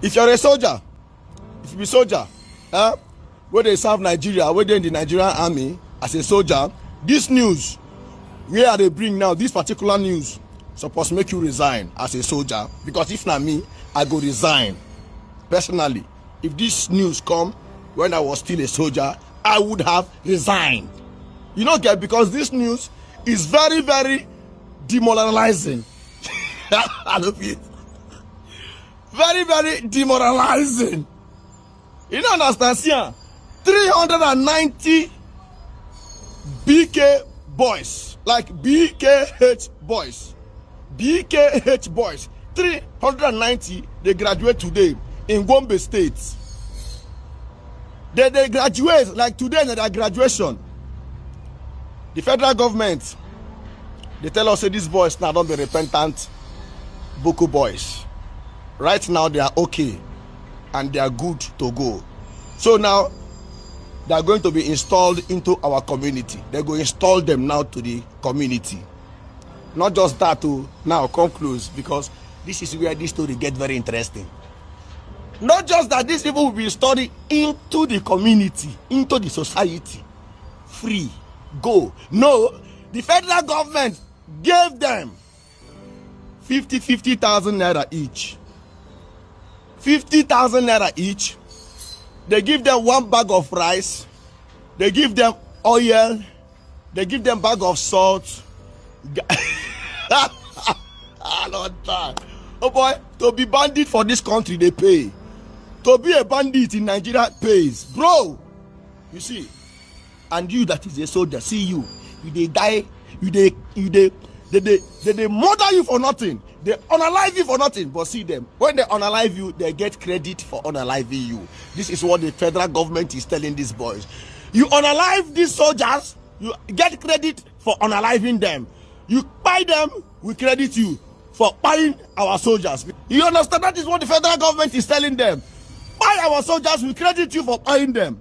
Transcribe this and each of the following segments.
If you're a soldier, if you be soldier, where they serve Nigeria, where they in the Nigerian army as a soldier, this news where they bring now, this particular news supposed to make you resign as a soldier, because if not me, I go resign personally. If this news come when I was still a soldier, I would have resigned. You know, get, because this news is very, very demoralizing. I love it. Very, very demoralizing. You don't understand, see? 390 BK boys, like BKH boys, 390, they graduate today in Gombe State. They graduate, like today in their graduation. The federal government, they tell us that these boys now don't be repentant Boko boys. Right now they are okay and they are good to go. So now they are going to be installed into our community. They're going to install them now to the community. Not just that, to now come close, because this is where this story gets very interesting. Not just that these people will be installed into the community, into the society, free, go. No, the federal government gave them 50,000 naira each. 50,000 naira each. They give them one bag of rice. They give them oil. They give them bag of salt. Oh boy, to be bandit for this country, they pay. To be a bandit in Nigeria pays. Bro, you see. And you that is a soldier, see you. They die. They murder you for nothing. They unalive you for nothing. But see them, when they unalive you, they get credit for unaliving you. This is what the federal government is telling these boys. You unalive these soldiers, you get credit for unaliving them. You buy them, we credit you for buying our soldiers. You understand? That is what the federal government is telling them. Buy our soldiers, we credit you for buying them.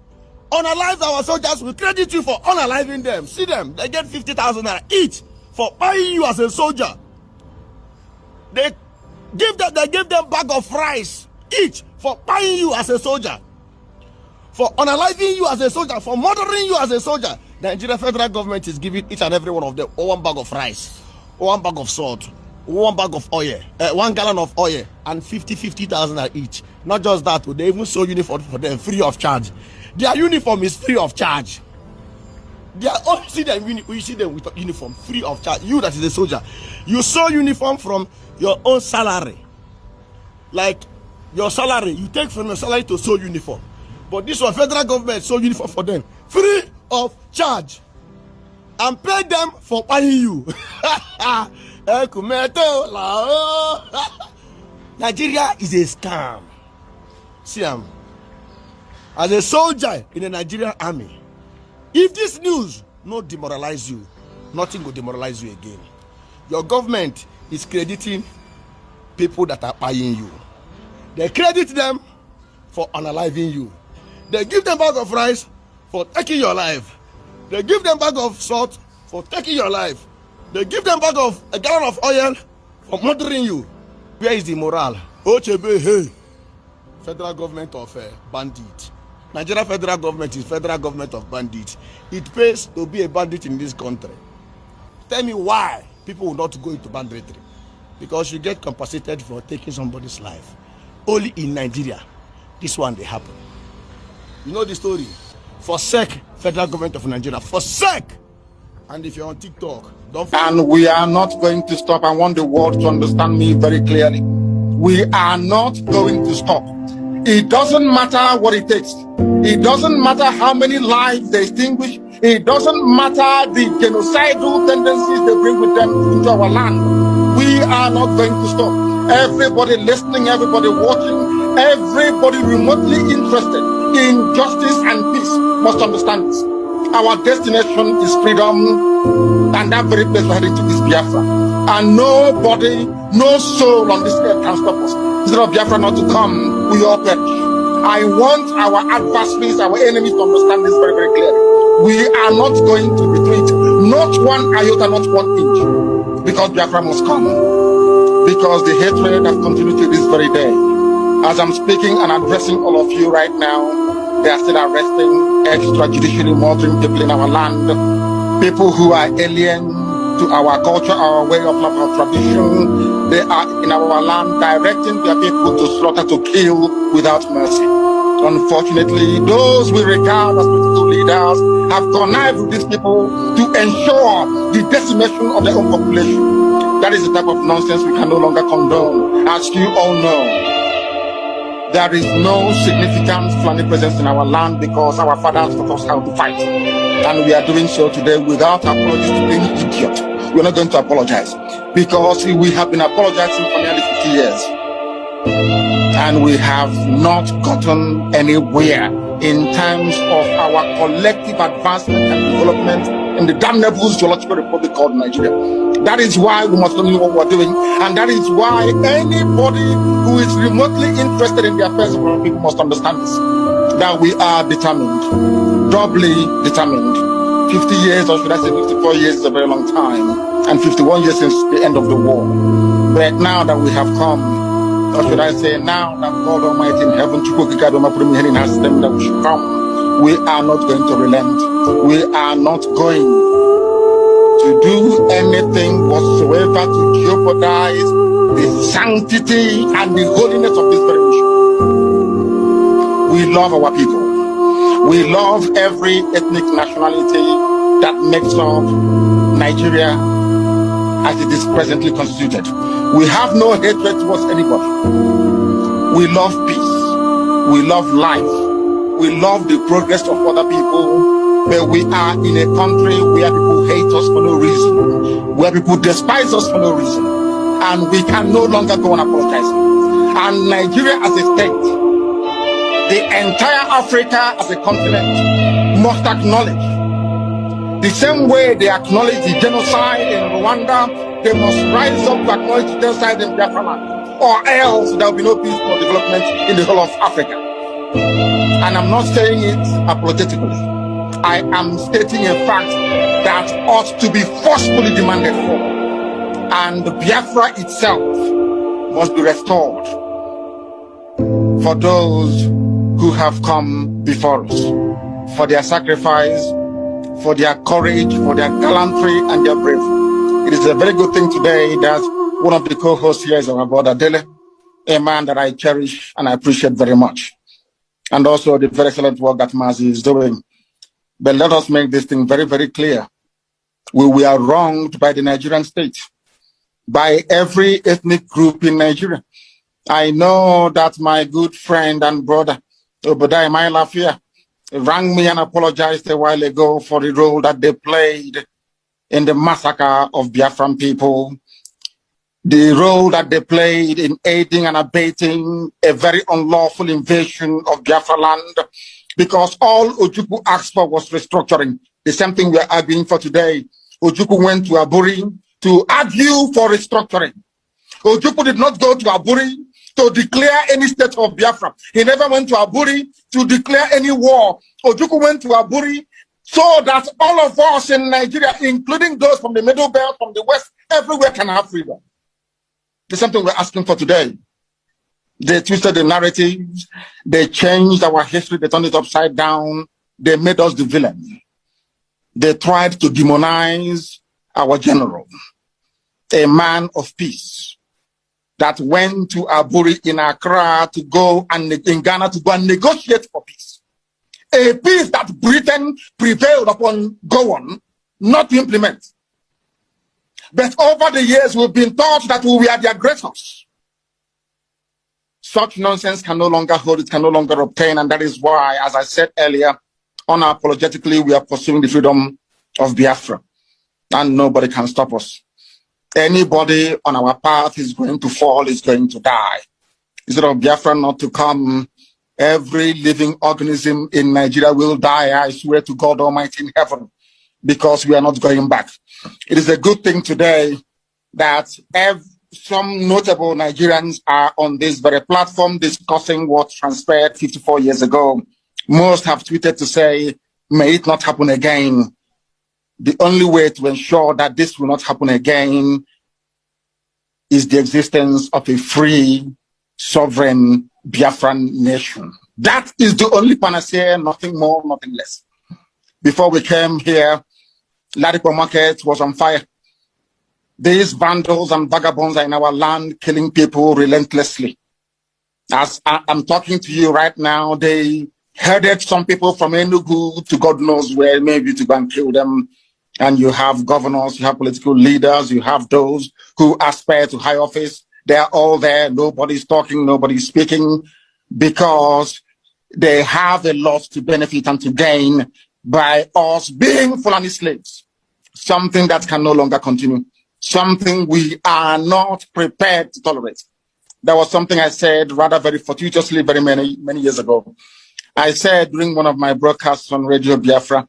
Unalive our soldiers, we credit you for unaliving them. See them, they get 50,000 naira each for buying you as a soldier. They give them bag of rice each for buying you as a soldier. For unaliving you as a soldier, for murdering you as a soldier. The Nigeria federal government is giving each and every one of them one bag of rice, one bag of salt, one bag of oil, 1 gallon of oil, and 50,000 each. Not just that, they even sew uniform for them free of charge. Their uniform is free of charge. They are all, see them, you see them with uniform free of charge. You that is a soldier, you sew uniform from your own salary. Like your salary, you take from your salary to sew uniform. But this one, federal government sew uniform for them free of charge, and pay them for buying you. Nigeria is a scam. See, as a soldier in the Nigerian army, if this news not demoralize you, nothing will demoralize you again. Your government is crediting people that are buying you. They credit them for unaliving you. They give them bag of rice for taking your life. They give them bag of salt for taking your life. They give them bag of a gallon of oil for murdering you. Where is the morale? Ochebe, hey, federal government of bandit. Nigeria federal government is federal government of bandits. It pays to be a bandit in this country. Tell me why people will not go into banditry. Because you get compensated for taking somebody's life. Only in Nigeria, this one they happen. You know the story. Forsake federal government of Nigeria. Forsake. And if you're on TikTok, don't forget. And we are not going to stop. I want the world to understand me very clearly. We are not going to stop. It doesn't matter what it takes. It doesn't matter how many lives they extinguish. It doesn't matter the genocidal tendencies they bring with them into our land. We are not going to stop. Everybody listening, everybody watching, everybody remotely interested in justice and peace must understand this. Our destination is freedom, and that very place we're heading to is Biafra. And nobody, no soul on this earth can stop us. Instead of Biafra not to come, we all perish. I want our adversaries, our enemies to understand this very, very clearly. We are not going to retreat, not one iota, not 1 inch, because Biafra must come. Because the hatred has continued to this very day. As I'm speaking and addressing all of you right now, they are still arresting extrajudicially murdering people in our land, people who are alien to our culture, our way of life, our tradition. They are in our land directing their people to slaughter, to kill without mercy. Unfortunately, those we regard as political leaders have connived with these people to ensure the decimation of their own population. That is the type of nonsense we can no longer condone. As you all know, there is no significant Fulani presence in our land because our fathers taught us how to fight. And we are doing so today without apologies to any idiot. We're not going to apologize because we have been apologizing for nearly 50 years. And we have not gotten anywhere in terms of our collective advancement and development in the damnable zoological republic called Nigeria. That is why we must know what we're doing, and that is why anybody who is remotely interested in the affairs of our people must understand this, that we are determined, doubly determined. 50 years, or should I say 54 years, is a very long time, and 51 years since the end of the war. But now that we have come, or should I say now that God Almighty in heaven has them that we should come, we are not going to relent. We are not going to do anything whatsoever to jeopardize the sanctity and the holiness of this very mission. We love our people. We love every ethnic nationality that makes up Nigeria as it is presently constituted. We have no hatred towards anybody. We love peace. We love life. We love the progress of other people. But we are in a country where people hate us for no reason, where people despise us for no reason, and we can no longer go on apologizing. And Nigeria as a state, the entire Africa as a continent must acknowledge. The same way they acknowledge the genocide in Rwanda, they must rise up to acknowledge the genocide in Biafraland, or else there will be no peace or development in the whole of Africa. And I'm not saying it apologetically. I am stating a fact that ought to be forcefully demanded for. And Biafra itself must be restored for those who have come before us, for their sacrifice, for their courage, for their gallantry and their bravery. It is a very good thing today that one of the co-hosts here is our brother Dele, a man that I cherish and I appreciate very much. And also the very excellent work that Mazi is doing. But let us make this thing very, very clear. We are wronged by the Nigerian state, by every ethnic group in Nigeria. I know that my good friend and brother, Obadiah Mailafia, rang me and apologized a while ago for the role that they played in the massacre of Biafran people, the role that they played in aiding and abating a very unlawful invasion of Biafraland, because all Ojukwu asked for was restructuring. The same thing we are arguing for today. Ojukwu went to Aburi to argue for restructuring. Ojukwu did not go to Aburi to declare any state of Biafra. He never went to Aburi to declare any war. Ojukwu went to Aburi so that all of us in Nigeria, including those from the Middle Belt, from the West, everywhere can have freedom. There's something we're asking for today. They twisted the narratives. They changed our history. They turned it upside down. They made us the villain. They tried to demonize our general, a man of peace that went to Aburi in Accra to go and in Ghana to go and negotiate for peace. A peace that Britain prevailed upon go on, not to implement. But over the years, we've been taught that we are the aggressors. Such nonsense can no longer hold, it can no longer obtain, and that is why, as I said earlier, unapologetically, we are pursuing the freedom of Biafra, and nobody can stop us. Anybody on our path is going to fall, is going to die. Instead of Biafra not to come, every living organism in Nigeria will die, I swear to God Almighty in heaven, because we are not going back. It is a good thing today that some notable Nigerians are on this very platform discussing what transpired 54 years ago. Most have tweeted to say, may it not happen again. The only way to ensure that this will not happen again is the existence of a free, sovereign Biafran nation. That is the only panacea, nothing more, nothing less. Before we came here, Ladipo Market was on fire. These vandals and vagabonds are in our land, killing people relentlessly. As I'm talking to you right now, they headed some people from Enugu to God knows where, maybe to go and kill them. And you have governors, you have political leaders, you have those who aspire to high office. They're all there. Nobody's talking, nobody's speaking, because they have a lot to benefit and to gain by us being Fulani slaves. Something that can no longer continue. Something we are not prepared to tolerate. That was something I said rather very fortuitously very many years ago. I said during one of my broadcasts on Radio Biafra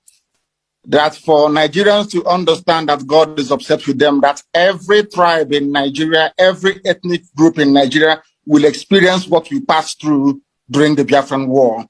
that for Nigerians to understand that God is upset with them, that every tribe in Nigeria, every ethnic group in Nigeria will experience what we passed through during the Biafran War.